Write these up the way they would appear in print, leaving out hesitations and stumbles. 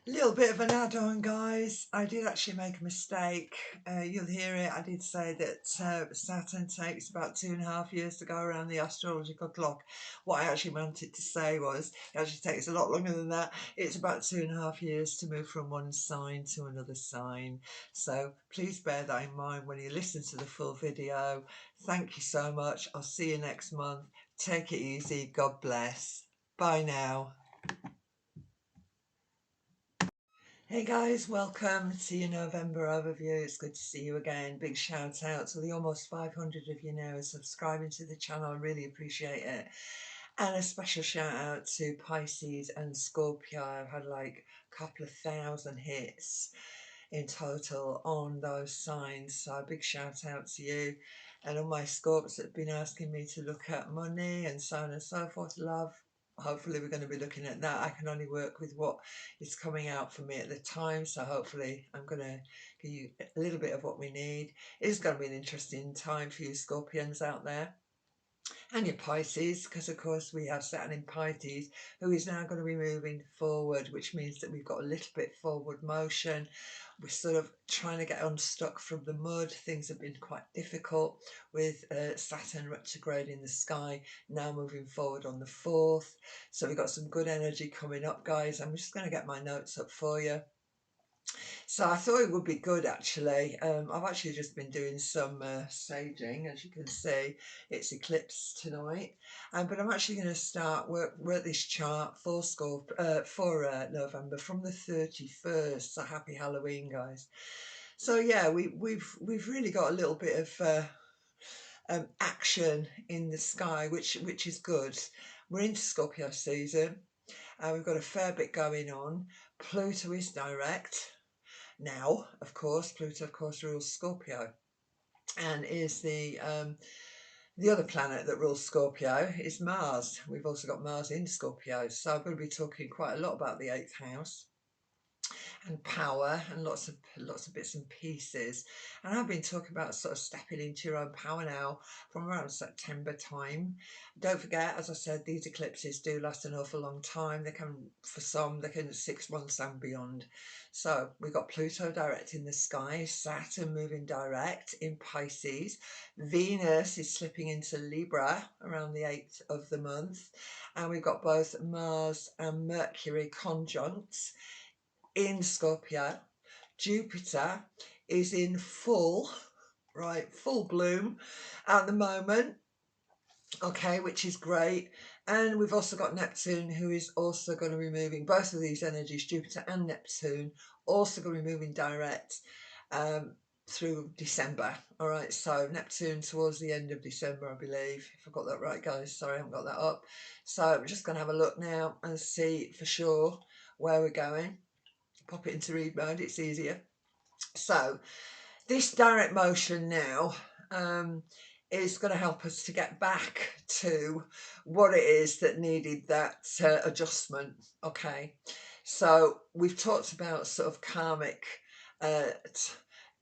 Little bit of an add-on, guys. I did actually make a mistake. You'll hear it. I did say that Saturn takes about 2.5 years to go around the astrological clock. What I actually wanted to say was it actually takes a lot longer than that. It's about 2.5 years to move from one sign to another sign. So please bear that in mind when you listen to the full video. Thank you so much. I'll see you next month. Take it easy. God bless. Bye now. Hey guys, welcome to your November overview. It's good to see you again. Big shout out to the almost 500 of you now subscribing to the channel. I really appreciate it. And a special shout out to Pisces and Scorpio. I've had like a couple of thousand hits in total on those signs. So a big shout out to you. And all my Scorps that have been asking me to look at money and so on and so forth. Love. Hopefully we're going to be looking at that. I can only work with what is coming out for me at the time, so hopefully I'm going to give you a little bit of what we need. It's going to be an interesting time for you Scorpions out there and your Pisces, because of course we have Saturn in Pisces, who is now going to be moving forward, which means that we've got a little bit forward motion. We're sort of trying to get unstuck from the mud. Things have been quite difficult with Saturn retrograde in the sky, now moving forward on the 4th. So we've got some good energy coming up, guys. I'm just going to get my notes up for you. So I thought it would be good actually. I've actually just been doing some saging. As you can see, it's eclipse tonight. But I'm actually going to start work this chart for November from the 31st. So happy Halloween, guys. So yeah, we've really got a little bit of action in the sky, which is good. We're into Scorpio season. We've got a fair bit going on. Pluto is direct. Now, of course, Pluto, of course, rules Scorpio, and is the other planet that rules Scorpio is Mars. We've also got Mars in Scorpio, so I'm going to be talking quite a lot about the 8th house and power and lots of bits and pieces. And I've been talking about sort of stepping into your own power now from around September time. Don't forget, as I said, these eclipses do last an awful long time. They can, for some, they can 6 months and beyond. So we've got Pluto direct in the sky, Saturn moving direct in Pisces, Venus is slipping into Libra around the 8th of the month, and we've got both Mars and Mercury conjunct in Scorpio. Jupiter is in full bloom at the moment, okay, which is great. And we've also got Neptune, who is also going to be moving, both of these energies, Jupiter and Neptune, also going to be moving direct through December. All right, so Neptune towards the end of December, I believe, if I got that right, guys. Sorry, I haven't got that up. So I'm just going to have a look now and see for sure where we're going. Pop it into read mode, it's easier. So this direct motion now is going to help us to get back to what it is that needed that adjustment. Okay, so we've talked about sort of karmic, a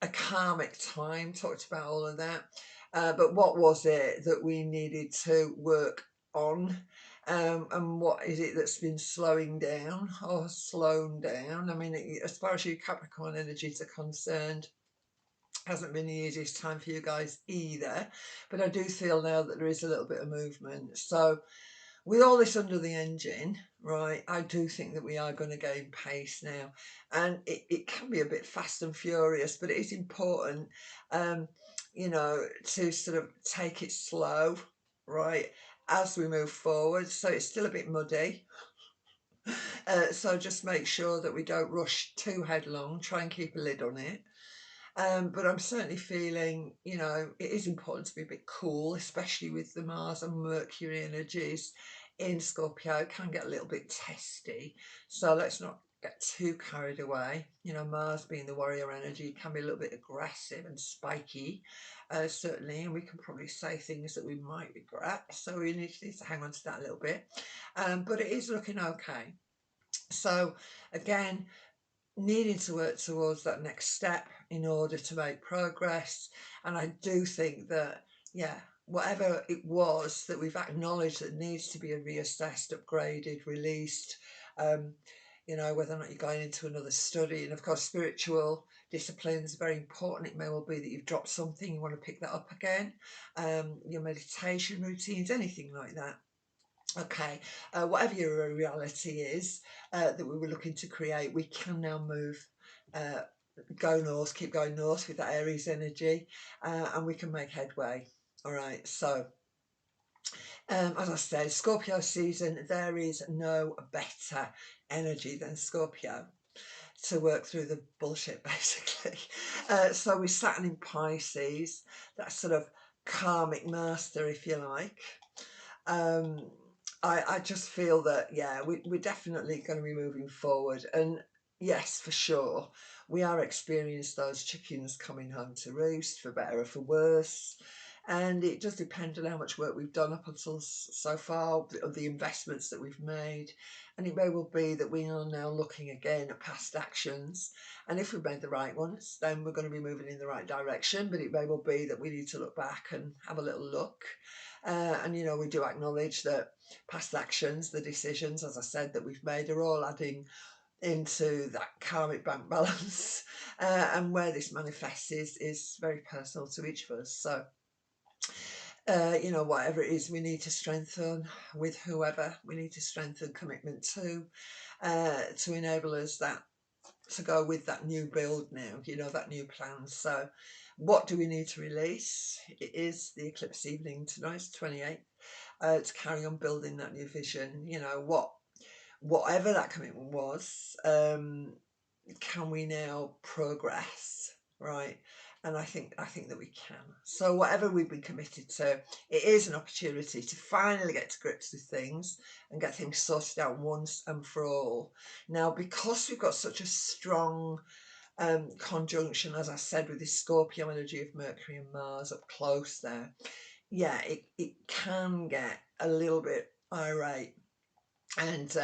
karmic time, talked about all of that, but what was it that we needed to work on? And what is it that's been slowing down or slowed down? I mean, as far as you Capricorn energies are concerned, hasn't been the easiest time for you guys either, but I do feel now that there is a little bit of movement. So with all this under the engine, right, I do think that we are going to gain pace now, and it can be a bit fast and furious, but it is important, you know, to sort of take it slow, right, as we move forward. So it's still a bit muddy. So just make sure that we don't rush too headlong. Try and keep a lid on it. But I'm certainly feeling, you know, it is important to be a bit cool, especially with the Mars and Mercury energies in Scorpio. It can get a little bit testy. So let's not get too carried away. You know, Mars being the warrior energy can be a little bit aggressive and spiky, certainly, and we can probably say things that we might regret. So we need to hang on to that a little bit. But it is looking okay. So again, needing to work towards that next step in order to make progress. And I do think that, yeah, whatever it was that we've acknowledged that needs to be reassessed, upgraded, released, you know, whether or not you're going into another study. And of course, spiritual disciplines are very important. It may well be that you've dropped something, you want to pick that up again. Your meditation routines, anything like that. Okay, whatever your reality is that we were looking to create, we can now move, uh, go north, keep going north with that Aries energy, and we can make headway. All right, so as I said, Scorpio season, there is no better energy than Scorpio to work through the bullshit, basically. So with Saturn in Pisces, that sort of karmic master, if you like. Um, I just feel that, yeah, we're definitely going to be moving forward. And yes, for sure, we are experiencing those chickens coming home to roost, for better or for worse. And it does depend on how much work we've done up until so far, the investments that we've made. And it may well be that we are now looking again at past actions. And if we've made the right ones, then we're going to be moving in the right direction. But it may well be that we need to look back and have a little look. And, you know, we do acknowledge that past actions, the decisions, as I said, that we've made are all adding into that karmic bank balance. And where this manifests is very personal to each of us. So, you know, whatever it is we need to strengthen with whoever, we need to strengthen commitment to enable us that to go with that new build now, you know, that new plan. So what do we need to release? It is the eclipse evening tonight, 28th, to carry on building that new vision. You know, whatever that commitment was, can we now progress, right? And I think that we can. So whatever we've been committed to, it is an opportunity to finally get to grips with things and get things sorted out once and for all. Now, because we've got such a strong conjunction, as I said, with this Scorpio energy of Mercury and Mars up close there, yeah, it can get a little bit irate. And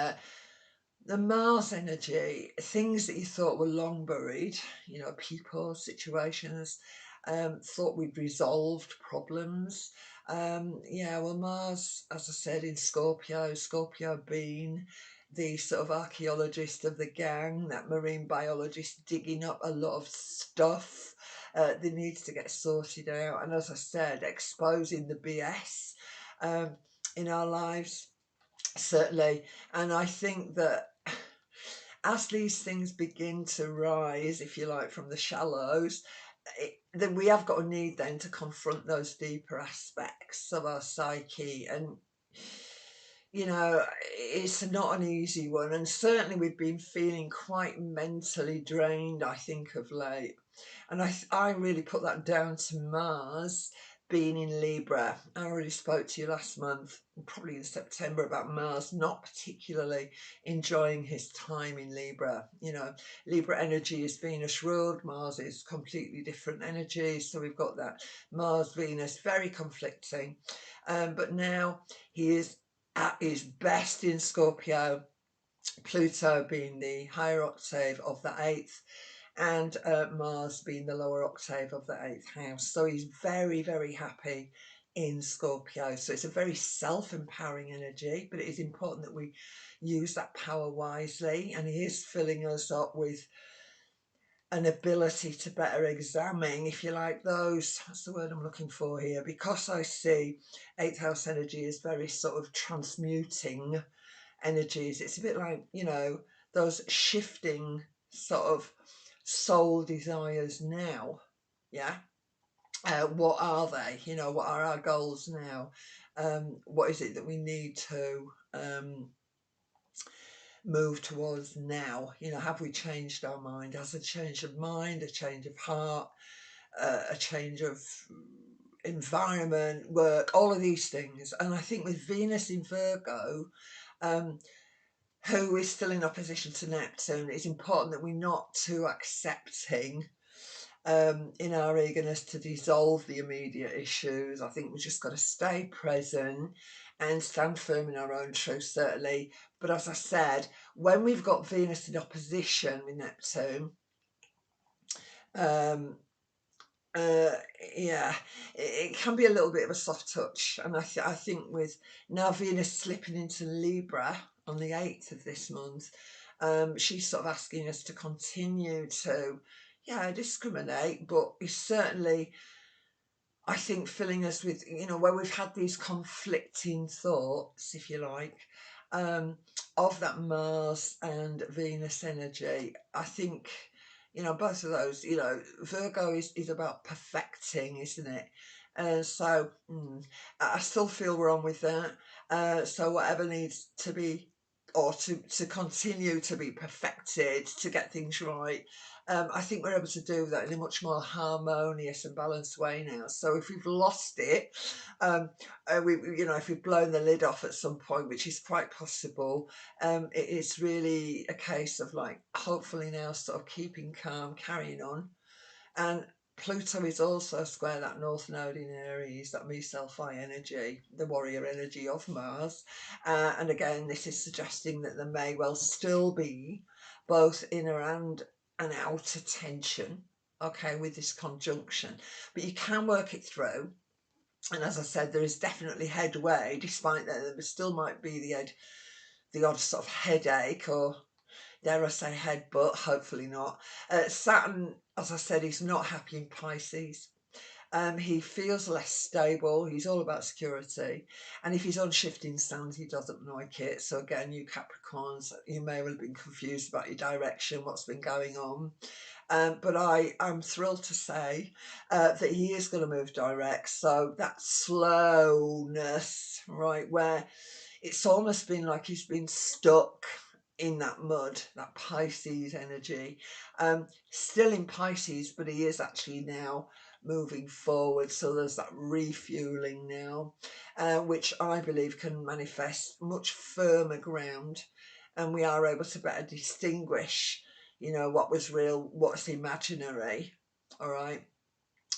the Mars energy, things that you thought were long buried, you know, people, situations, thought we'd resolved problems. Yeah, well, Mars, as I said, in Scorpio being the sort of archaeologist of the gang, that marine biologist digging up a lot of stuff that needs to get sorted out. And as I said, exposing the BS in our lives, certainly. And I think that as these things begin to rise, if you like, from the shallows, then we have got a need then to confront those deeper aspects of our psyche. And, you know, it's not an easy one. And certainly we've been feeling quite mentally drained, I think, of late. And I really put that down to Mars being in Libra. I already spoke to you last month, probably in September, about Mars not particularly enjoying his time in Libra. You know, Libra energy is Venus ruled, Mars is completely different energy. So we've got that Mars, Venus, very conflicting. But now he is at his best in Scorpio, Pluto being the higher octave of the eighth, and Mars being the lower octave of the eighth house. So he's very, very happy in Scorpio. So it's a very self-empowering energy, but it is important that we use that power wisely. And he is filling us up with an ability to better examine, if you like, those, what's the word I'm looking for here? Because I see eighth house energy is very sort of transmuting energies. It's a bit like, you know, those shifting sort of soul desires now. Yeah. What are they? You know, what are our goals now? What is it that we need to move towards now? You know, have we changed our mind? Has a change of mind, a change of heart, a change of environment, work, all of these things? And I think with Venus in Virgo, who is still in opposition to Neptune, it's important that we're not too accepting in our eagerness to dissolve the immediate issues. I think we've just got to stay present and stand firm in our own truth, certainly. But as I said, when we've got Venus in opposition with Neptune, yeah, it can be a little bit of a soft touch. And I think with now Venus slipping into Libra on the 8th of this month, She's sort of asking us to continue to, yeah, discriminate, but it's certainly, I think, filling us with, where we've had these conflicting thoughts, if you like, um, of that Mars and Venus energy. I think, both of those, Virgo is about perfecting, isn't it? So I still feel we're on with that. So whatever needs to be, or to continue to be perfected, to get things right, I think we're able to do that in a much more harmonious and balanced way now. So if we've lost it, if we've blown the lid off at some point, which is quite possible, it's really a case of, like, hopefully now sort of keeping calm, carrying on. And Pluto is also square that North Node in Aries, that me self I energy, the warrior energy of Mars. And again, this is suggesting that there may well still be both inner and an outer tension, okay, with this conjunction. But you can work it through. And as I said, there is definitely headway, despite that there still might be the odd sort of headache, or dare I say headbutt, hopefully not. Saturn, as I said, he's not happy in Pisces. He feels less stable. He's all about security. And if he's on shifting sands, he doesn't like it. So again, you Capricorns, you may well have been confused about your direction, what's been going on. But I'm thrilled to say that he is going to move direct. So that slowness, right, where it's almost been like he's been stuck in that mud, that Pisces energy. Still in Pisces, but he is actually now moving forward. So there's that refueling now, which I believe can manifest much firmer ground. And we are able to better distinguish, what was real, what's imaginary. All right.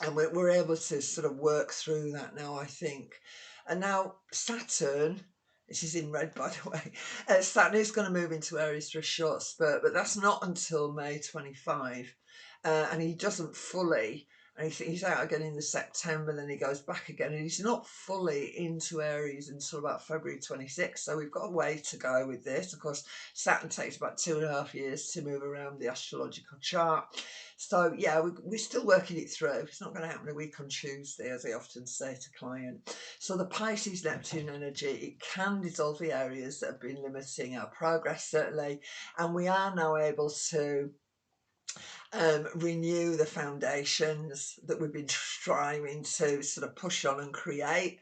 And we're able to sort of work through that now, I think. And now Saturn, this is in red, by the way, Saturn is going to move into Aries for a short spurt, but that's not until May 25. And he doesn't fully, and he's out again in the September, then he goes back again, and he's not fully into Aries until about February 26. So we've got a way to go with this. Of course, Saturn takes about 2.5 years to move around the astrological chart. So yeah, we're still working it through. It's not going to happen a week on Tuesday, as I often say to client. So the Pisces Neptune energy, it can dissolve the areas that have been limiting our progress, certainly, and we are now able to renew the foundations that we've been striving to sort of push on and create.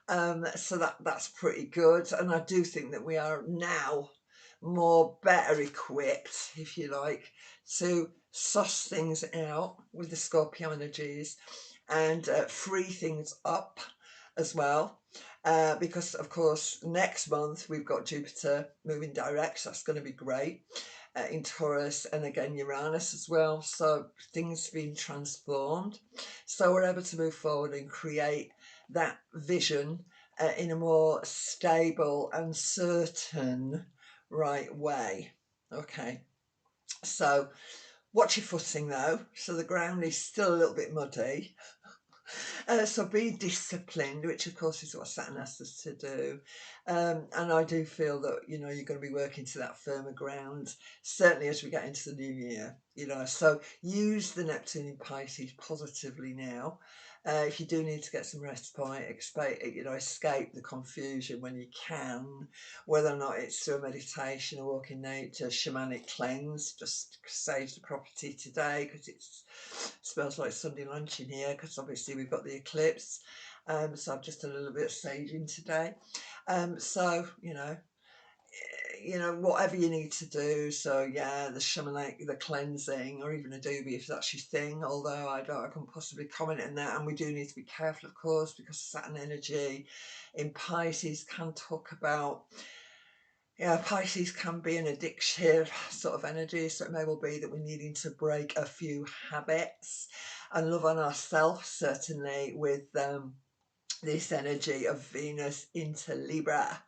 So that's pretty good, and I do think that we are now better equipped, if you like, to suss things out with the Scorpio energies and free things up as well. Because of course next month we've got Jupiter moving direct, so that's going to be great, in Taurus, and again Uranus as well. So things being transformed, so we're able to move forward and create that vision in a more stable and certain right way. Okay, so watch your footing though. So the ground is still a little bit muddy. So be disciplined, which of course is what Saturn asks us to do. And I do feel that, you're going to be working to that firmer ground, certainly as we get into the new year, So use the Neptune in Pisces positively now. If you do need to get some respite, escape the confusion when you can, whether or not it's through a meditation, a walk in nature, shamanic cleanse. Just sage the property today because it smells like Sunday lunch in here, because obviously we've got the eclipse. So I've just done a little bit of saging today. So, whatever you need to do. So yeah, the shamanic, the cleansing, or even a doobie if that's your thing, although I can possibly comment on that. And we do need to be careful, of course, because Saturn energy in Pisces can talk about, Pisces can be an addictive sort of energy, so it may well be that we're needing to break a few habits and love on ourselves, certainly, with this energy of Venus into Libra.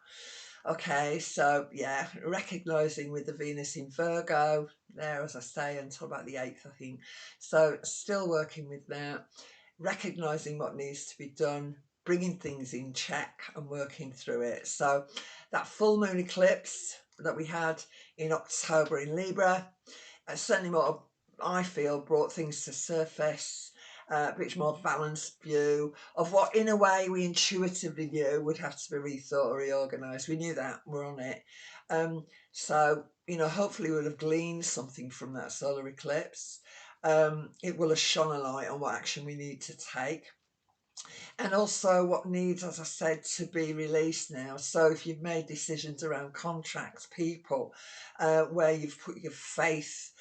Okay, so yeah, recognising with the Venus in Virgo there, as I say, until about the 8th, I think. So still working with that, recognising what needs to be done, bringing things in check and working through it. So that full moon eclipse, that we had in October in Libra. Certainly more, I feel, brought things to surface, a bit more balanced view of what, in a way, we intuitively knew would have to be rethought or reorganised. We knew that, we're on it. So, hopefully we'll have gleaned something from that solar eclipse. It will have shone a light on what action we need to take, and also what needs, as I said, to be released now. So if you've made decisions around contracts, people, where you've put your faith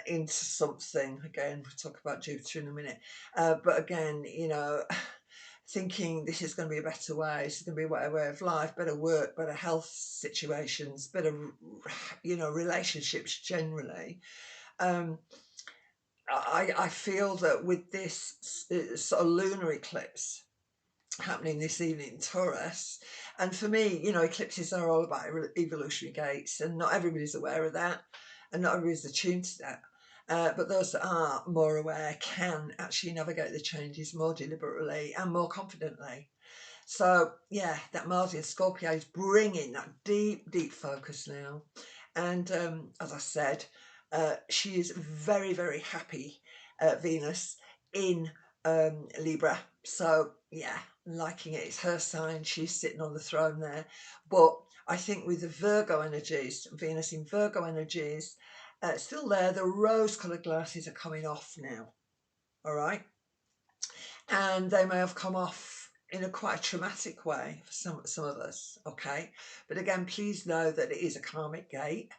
into something, again, we'll talk about Jupiter in a minute, but again, thinking this is going to be a better way, this is going to be a better way of life, better work, better health situations, better, relationships generally. I feel that with this sort of lunar eclipse happening this evening in Taurus, and for me, eclipses are all about evolutionary gates, and not everybody's aware of that, and not everybody's attuned to that. But those that are more aware can actually navigate the changes more deliberately and more confidently. So yeah, that Mars in Scorpio is bringing that deep, deep focus now. And as I said, she is very, very happy, Venus, in Libra. So yeah, liking it. It's her sign. She's sitting on the throne there. But I think with the Virgo energies, Venus in Virgo energies, still there, the rose-coloured glasses are coming off now. All right. And they may have come off in a quite traumatic way for some of us, okay? But again, please know that it is a karmic gate,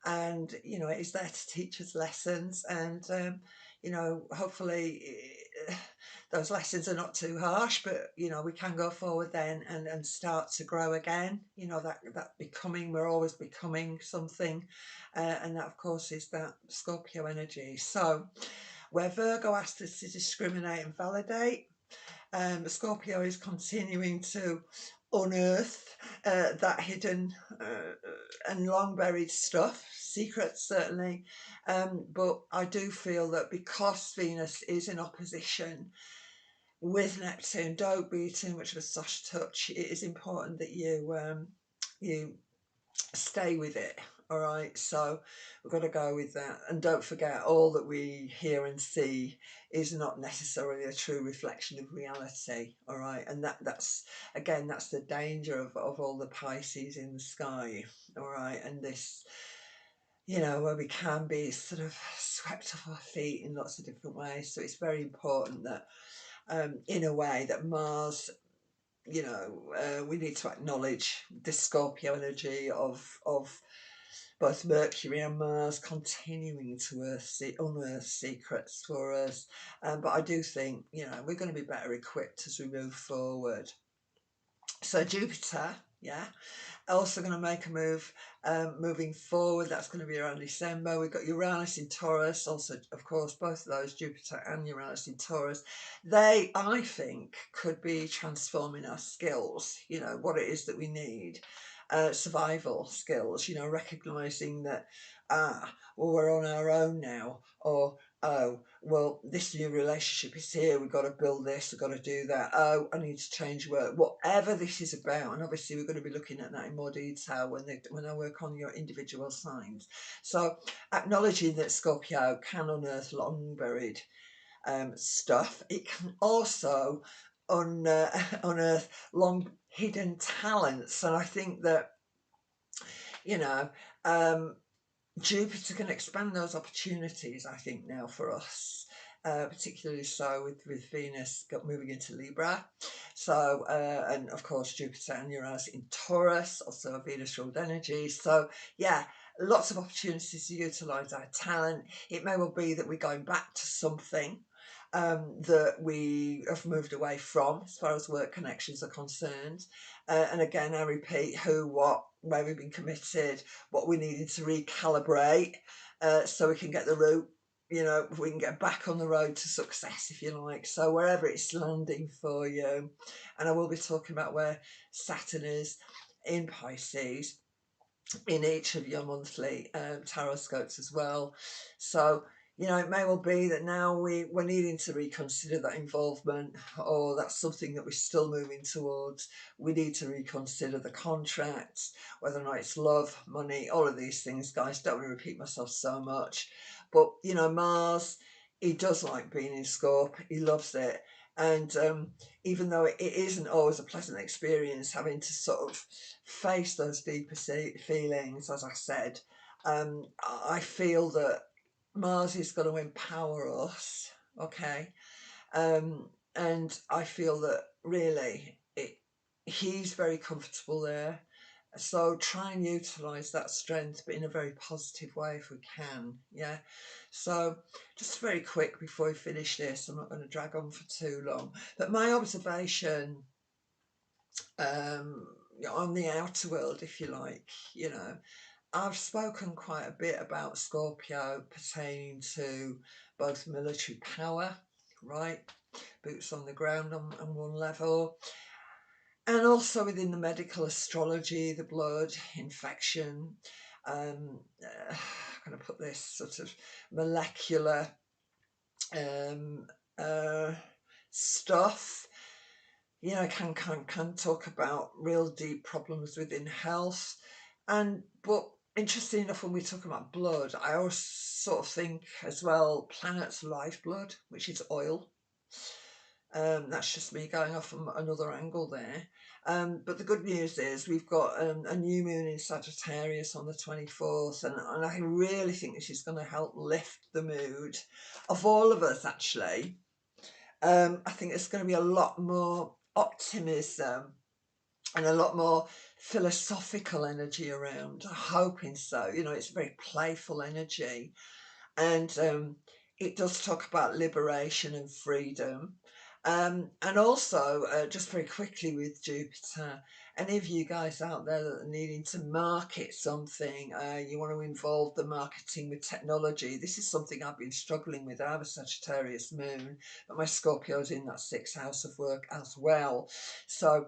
and it is there to teach us lessons, and hopefully those lessons are not too harsh, but we can go forward then and start to grow again. That becoming, we're always becoming something, and that of course is that Scorpio energy. So where Virgo asked us to discriminate and validate, Scorpio is continuing to unearth that hidden and long buried stuff, secrets certainly. But I do feel that because Venus is in opposition with Neptune, don't be too much of a soft touch. It is important that you stay with it. All right, so we've got to go with that, and don't forget, all that we hear and see is not necessarily a true reflection of reality. All right, and that's again, that's the danger of all the Pisces in the sky. All right, and this, where we can be sort of swept off our feet in lots of different ways. So it's very important that in a way that Mars, we need to acknowledge the Scorpio energy of both Mercury and Mars continuing to unearth secrets for us. But I do think, we're going to be better equipped as we move forward. So Jupiter, yeah, also going to make a move moving forward. That's going to be around December. We've got Uranus in Taurus, also, of course, both of those, Jupiter and Uranus in Taurus. They, I think, could be transforming our skills, what it is that we need. Survival skills, recognising that, well, we're on our own now, or, oh, well, this new relationship is here, we've got to build this, we've got to do that, oh, I need to change work, whatever this is about. And obviously we're going to be looking at that in more detail when I work on your individual signs. So acknowledging that Scorpio can unearth long buried stuff, it can also unearth long hidden talents. And I think that Jupiter can expand those opportunities, I think, now for us, particularly so with Venus moving into Libra. So, and of course, Jupiter and Uranus in Taurus, also a Venus-ruled energy. So, yeah, lots of opportunities to utilise our talent. It may well be that we're going back to something that we have moved away from as far as work connections are concerned. And again, I repeat, who, what, where we've been committed, what we needed to recalibrate so we can get the route, we can get back on the road to success, if you like. So wherever it's landing for you. And I will be talking about where Saturn is in Pisces in each of your monthly tarot scopes as well. So you know, it may well be that now we're needing to reconsider that involvement, or that's something that we're still moving towards. We need to reconsider the contracts, whether or not it's love, money, all of these things, guys. Don't want to repeat myself so much. But, you know, Mars, he does like being in Scorp. He loves it. And even though it isn't always a pleasant experience, having to sort of face those deeper feelings, as I said, I feel that Mars is going to empower us, okay? And I feel that really he's very comfortable there. So try and utilize that strength, but in a very positive way if we can, yeah? So just very quick before we finish this, I'm not going to drag on for too long, but my observation on the outer world, if you like, you know, I've spoken quite a bit about Scorpio pertaining to both military power, right? Boots on the ground on one level, and also within the medical astrology, the blood, infection. I'm going to put this sort of molecular stuff. You know, can talk about real deep problems within health. But interesting enough, when we talk about blood, I always sort of think as well planet's lifeblood, which is oil. That's just me going off from another angle there. But the good news is we've got a new moon in Sagittarius on the 24th, and I really think this is going to help lift the mood of all of us, actually. I think there's going to be a lot more optimism and a lot more philosophical energy around. I'm hoping so. You know, it's a very playful energy, and it does talk about liberation and freedom. And also, just very quickly with Jupiter, any of you guys out there that are needing to market something, you want to involve the marketing with technology, this is something I've been struggling with. I have a Sagittarius moon, but my Scorpio's in that 6th house of work as well. So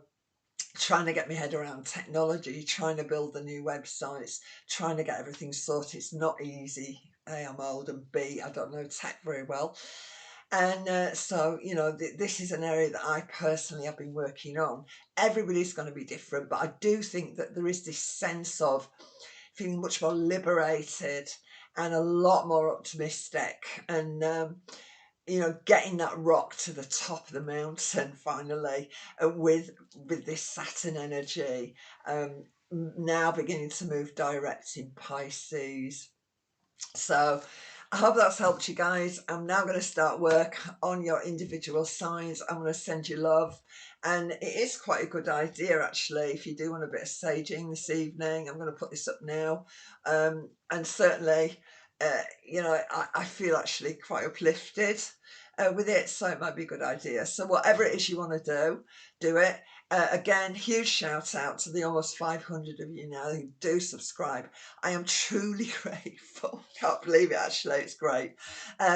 trying to get my head around technology, trying to build the new websites, trying to get everything sorted. It's not easy. A, I'm old, and B, I don't know tech very well. And so, you know, this is an area that I personally have been working on. Everybody's going to be different, but I do think that there is this sense of feeling much more liberated and a lot more optimistic, and you know, getting that rock to the top of the mountain finally, with this Saturn energy now beginning to move direct in Pisces. So I hope that's helped you guys. I'm now going to start work on your individual signs. I'm going to send you love. And it is quite a good idea, actually, if you do want a bit of saging this evening. I'm going to put this up now. And certainly, you know, I feel actually quite uplifted with it. So it might be a good idea. So whatever it is you want to do it. Again, huge shout out to the almost 500 of you now who do subscribe. I am truly grateful. Can't believe it, actually. It's great.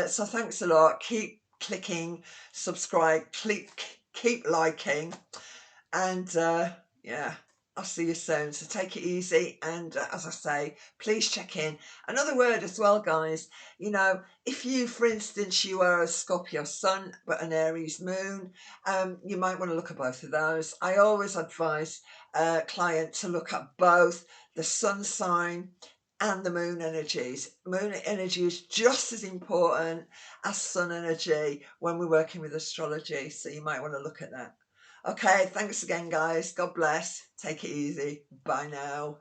So thanks a lot. Keep clicking, subscribe, keep liking. And yeah, I'll see you soon. So take it easy. And as I say, please check in. Another word as well, guys. You know, if you, for instance, you are a Scorpio sun but an Aries moon, you might want to look at both of those. I always advise a client to look at both the sun sign and the moon energies. Moon energy is just as important as sun energy when we're working with astrology. So you might want to look at that. Okay, thanks again, guys. God bless. Take it easy. Bye now.